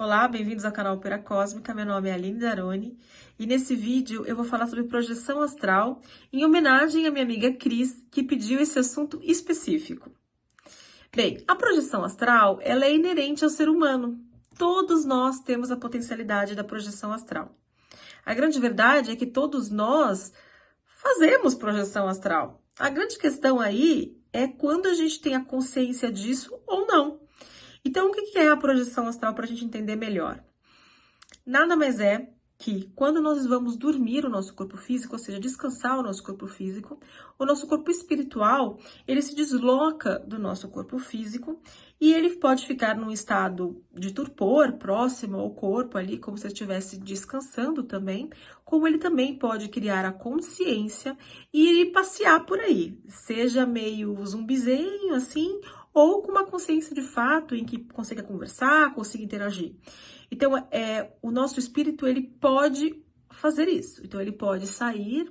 Olá, bem-vindos ao canal Opera Cósmica, meu nome é Aline Daroni e nesse vídeo eu vou falar sobre projeção astral em homenagem à minha amiga Cris, que pediu esse assunto específico. Bem, a projeção astral, ela é inerente ao ser humano. Todos nós temos a potencialidade da projeção astral. A grande verdade é que todos nós fazemos projeção astral. A grande questão aí é quando a gente tem a consciência disso ou não. Então, o que é a projeção astral para a gente entender melhor? Nada mais é que quando nós vamos dormir o nosso corpo físico, ou seja, descansar o nosso corpo físico, o nosso corpo espiritual, ele se desloca do nosso corpo físico e ele pode ficar num estado de torpor próximo ao corpo ali, como se estivesse descansando também, como ele também pode criar a consciência e ir passear por aí, seja meio zumbizinho assim, ou com uma consciência de fato em que consiga conversar, consiga interagir. Então, o nosso espírito, ele pode fazer isso. Então, ele pode sair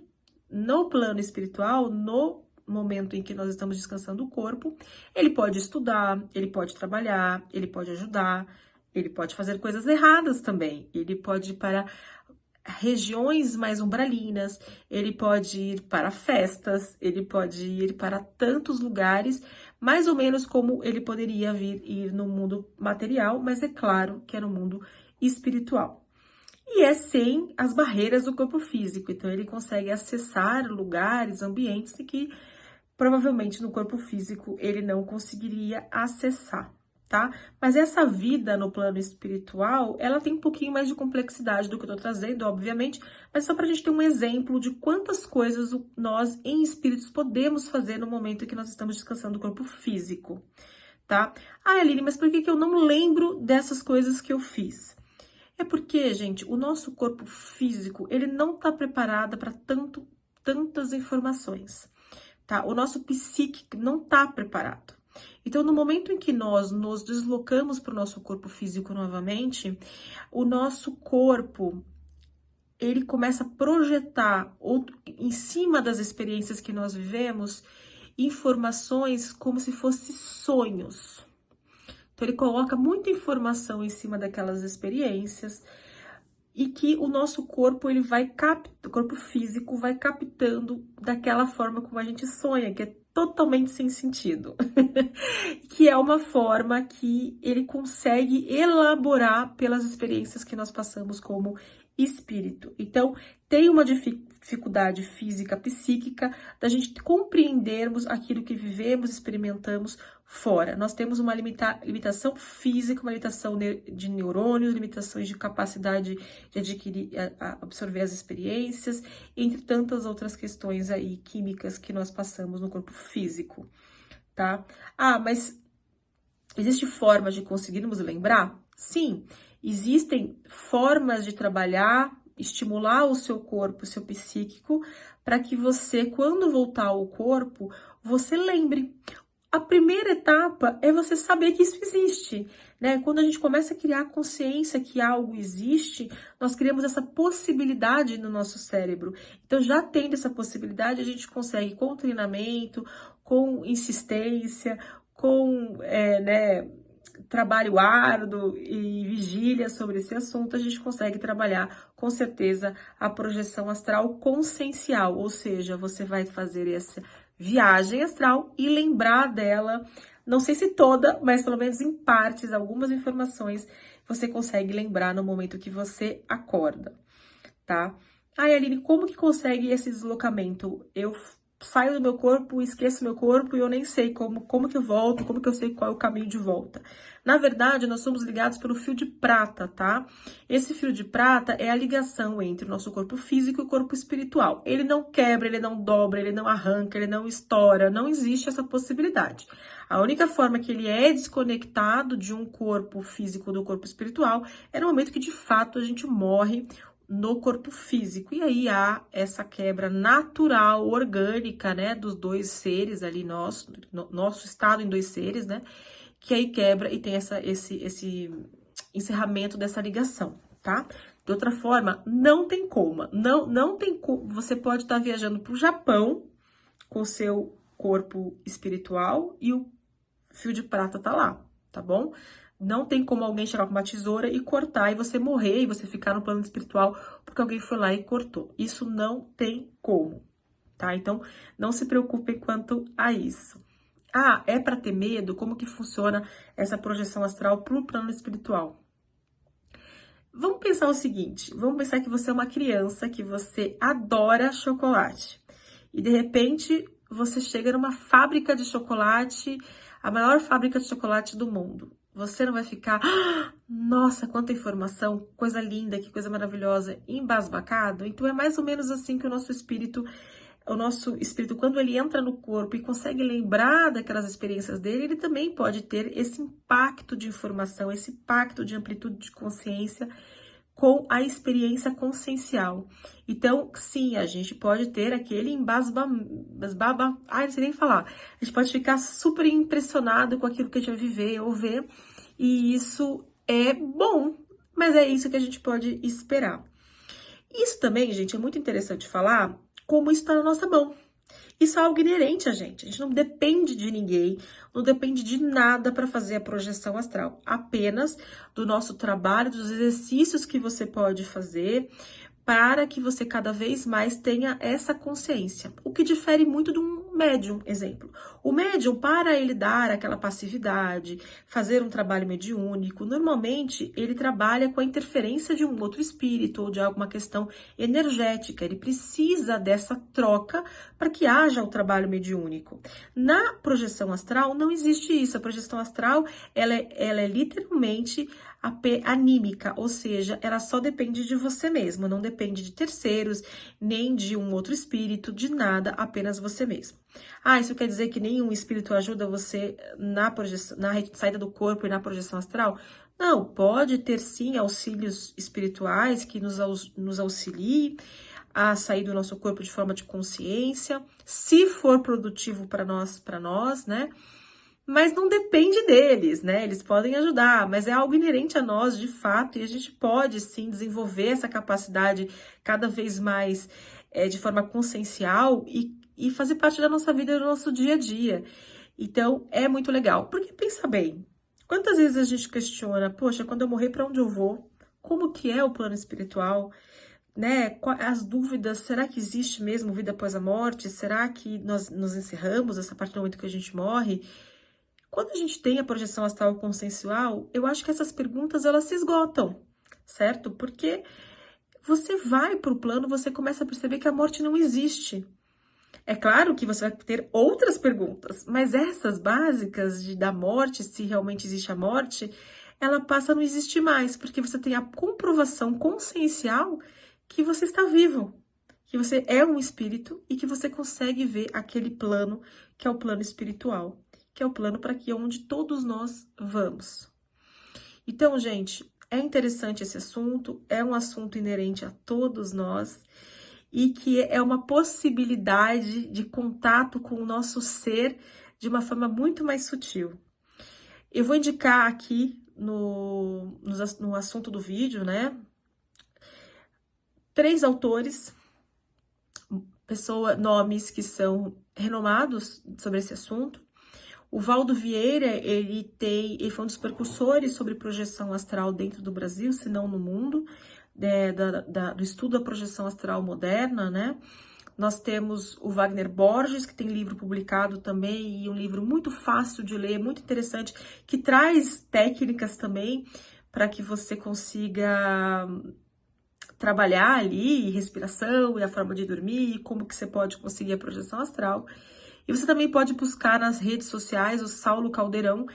no plano espiritual, no momento em que nós estamos descansando o corpo, ele pode estudar, ele pode trabalhar, ele pode ajudar, ele pode fazer coisas erradas também, ele pode ir para regiões mais umbralinas, ele pode ir para festas, ele pode ir para tantos lugares, mais ou menos como ele poderia ir no mundo material, mas é claro que é no mundo espiritual. E é sem as barreiras do corpo físico, então ele consegue acessar lugares, ambientes que provavelmente no corpo físico ele não conseguiria acessar, tá? Mas essa vida no plano espiritual, ela tem um pouquinho mais de complexidade do que eu tô trazendo, obviamente, mas só pra gente ter um exemplo de quantas coisas nós, em espíritos, podemos fazer no momento em que nós estamos descansando o corpo físico, tá? Ah, Aline, mas por que eu não lembro dessas coisas que eu fiz? É porque, gente, o nosso corpo físico, ele não tá preparado para tantas informações, tá? O nosso psíquico não tá preparado. Então, no momento em que nós nos deslocamos para o nosso corpo físico novamente, o nosso corpo, ele começa a projetar em cima das experiências que nós vivemos, informações como se fossem sonhos. Então, ele coloca muita informação em cima daquelas experiências e que o nosso corpo, ele vai o corpo físico vai captando daquela forma como a gente sonha, que é totalmente sem sentido. Que é uma forma que ele consegue elaborar pelas experiências que nós passamos como espírito. Então, tem uma dificuldade física, psíquica, da gente compreendermos aquilo que vivemos, experimentamos fora. Nós temos uma limitação física, uma limitação de neurônios, limitações de capacidade de adquirir, absorver as experiências, entre tantas outras questões aí químicas que nós passamos no corpo físico, tá? Ah, mas existe forma de conseguirmos lembrar? Sim, existem formas de trabalhar, estimular o seu corpo, o seu psíquico, para que você, quando voltar ao corpo, você lembre. A primeira etapa é você saber que isso existe, né? Quando a gente começa a criar consciência que algo existe, nós criamos essa possibilidade no nosso cérebro. Então, já tendo essa possibilidade, a gente consegue, com treinamento, com insistência, com trabalho árduo e vigília sobre esse assunto, a gente consegue trabalhar, com certeza, a projeção astral consciencial, ou seja, você vai fazer essa viagem astral e lembrar dela, não sei se toda, mas pelo menos em partes, algumas informações você consegue lembrar no momento que você acorda, tá? Ai, Aline, como que consegue esse deslocamento? Eu saio do meu corpo, esqueço meu corpo e eu nem sei como que eu volto, como que eu sei qual é o caminho de volta. Na verdade, nós somos ligados pelo fio de prata, tá? Esse fio de prata é a ligação entre o nosso corpo físico e o corpo espiritual. Ele não quebra, ele não dobra, ele não arranca, ele não estoura, não existe essa possibilidade. A única forma que ele é desconectado de um corpo físico do corpo espiritual é no momento que de fato a gente morre no corpo físico. E aí há essa quebra natural, orgânica, né, dos dois seres ali, nosso estado em dois seres, né, que aí quebra e tem esse encerramento dessa ligação, tá? De outra forma, não tem como, não tem como, você pode estar viajando para o Japão com o seu corpo espiritual e o fio de prata tá lá, tá bom? Não tem como alguém chegar com uma tesoura e cortar e você morrer e você ficar no plano espiritual porque alguém foi lá e cortou. Isso não tem como, tá? Então, não se preocupe quanto a isso. Ah, é para ter medo? Como que funciona essa projeção astral pro plano espiritual? Vamos pensar o seguinte, vamos pensar que você é uma criança, que você adora chocolate. E de repente, você chega numa fábrica de chocolate, a maior fábrica de chocolate do mundo. Você não vai ficar, "Ah, nossa, quanta informação, coisa linda, que coisa maravilhosa", embasbacado? Então é mais ou menos assim que o nosso espírito, quando ele entra no corpo e consegue lembrar daquelas experiências dele, ele também pode ter esse impacto de informação, esse impacto de amplitude de consciência com a experiência consciencial. Então, sim, a gente pode ter aquele ai, não sei nem falar. A gente pode ficar super impressionado com aquilo que a gente vai viver ou ver, e isso é bom, mas é isso que a gente pode esperar. Isso também, gente, é muito interessante falar como isso está na nossa mão. Isso é algo inerente a gente não depende de ninguém, não depende de nada para fazer a projeção astral, apenas do nosso trabalho, dos exercícios que você pode fazer para que você cada vez mais tenha essa consciência. O que difere muito de um médium, exemplo. O médium, para ele dar aquela passividade, fazer um trabalho mediúnico, normalmente ele trabalha com a interferência de um outro espírito ou de alguma questão energética. Ele precisa dessa troca para que haja o trabalho mediúnico. Na projeção astral não existe isso. A projeção astral, ela é literalmente anímica, ou seja, ela só depende de você mesmo, não depende de terceiros, nem de um outro espírito, de nada, apenas você mesmo. Ah, isso quer dizer que nenhum espírito ajuda você na projeção, na saída do corpo e na projeção astral? Não, pode ter sim auxílios espirituais que nos auxiliem a sair do nosso corpo de forma de consciência, se for produtivo para nós, né? Mas não depende deles, né? Eles podem ajudar, mas é algo inerente a nós, de fato, e a gente pode, sim, desenvolver essa capacidade cada vez mais de forma consciencial e fazer parte da nossa vida, do nosso dia a dia. Então, é muito legal. Porque, pensa bem, quantas vezes a gente questiona, poxa, quando eu morrer, para onde eu vou? Como que é o plano espiritual? Né? As dúvidas, será que existe mesmo vida após a morte? Será que nós nos encerramos essa partir do momento que a gente morre? Quando a gente tem a projeção astral consciencial, eu acho que essas perguntas, elas se esgotam, certo? Porque você vai para o plano, você começa a perceber que a morte não existe. É claro que você vai ter outras perguntas, mas essas básicas da morte, se realmente existe a morte, ela passa a não existir mais, porque você tem a comprovação consciencial que você está vivo, que você é um espírito e que você consegue ver aquele plano, que é o plano espiritual, que é o plano para que onde todos nós vamos. Então, gente, é interessante esse assunto, é um assunto inerente a todos nós e que é uma possibilidade de contato com o nosso ser de uma forma muito mais sutil. Eu vou indicar aqui no assunto do vídeo, né? 3 autores, nomes que são renomados sobre esse assunto. O Valdo Vieira, ele foi um dos precursores sobre projeção astral dentro do Brasil, se não no mundo, do estudo da projeção astral moderna, né? Nós temos o Wagner Borges, que tem livro publicado também, e um livro muito fácil de ler, muito interessante, que traz técnicas também para que você consiga trabalhar ali, respiração e a forma de dormir, e como que você pode conseguir a projeção astral. E você também pode buscar nas redes sociais o Saulo Caldeirão,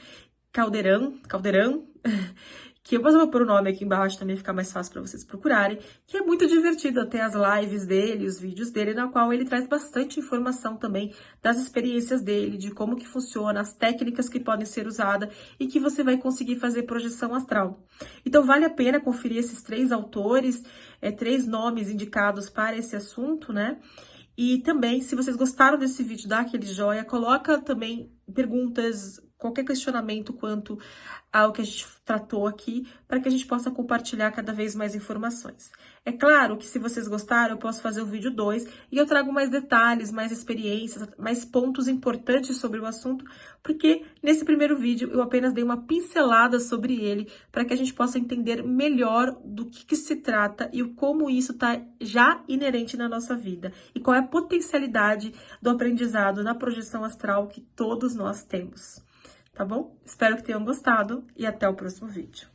que eu vou pôr o nome aqui embaixo também, ficar mais fácil para vocês procurarem, que é muito divertido até as lives dele, os vídeos dele, na qual ele traz bastante informação também das experiências dele, de como que funciona, as técnicas que podem ser usadas e que você vai conseguir fazer projeção astral. Então vale a pena conferir esses 3 autores, 3 nomes indicados para esse assunto, né? E também, se vocês gostaram desse vídeo, dá aquele joinha, coloca também perguntas, qualquer questionamento quanto ao que a gente tratou aqui, para que a gente possa compartilhar cada vez mais informações. É claro que se vocês gostaram, eu posso fazer o vídeo 2 e eu trago mais detalhes, mais experiências, mais pontos importantes sobre o assunto, porque nesse primeiro vídeo eu apenas dei uma pincelada sobre ele, para que a gente possa entender melhor do que se trata e como isso está já inerente na nossa vida e qual é a potencialidade do aprendizado na projeção astral que todos nós temos. Tá bom? Espero que tenham gostado e até o próximo vídeo.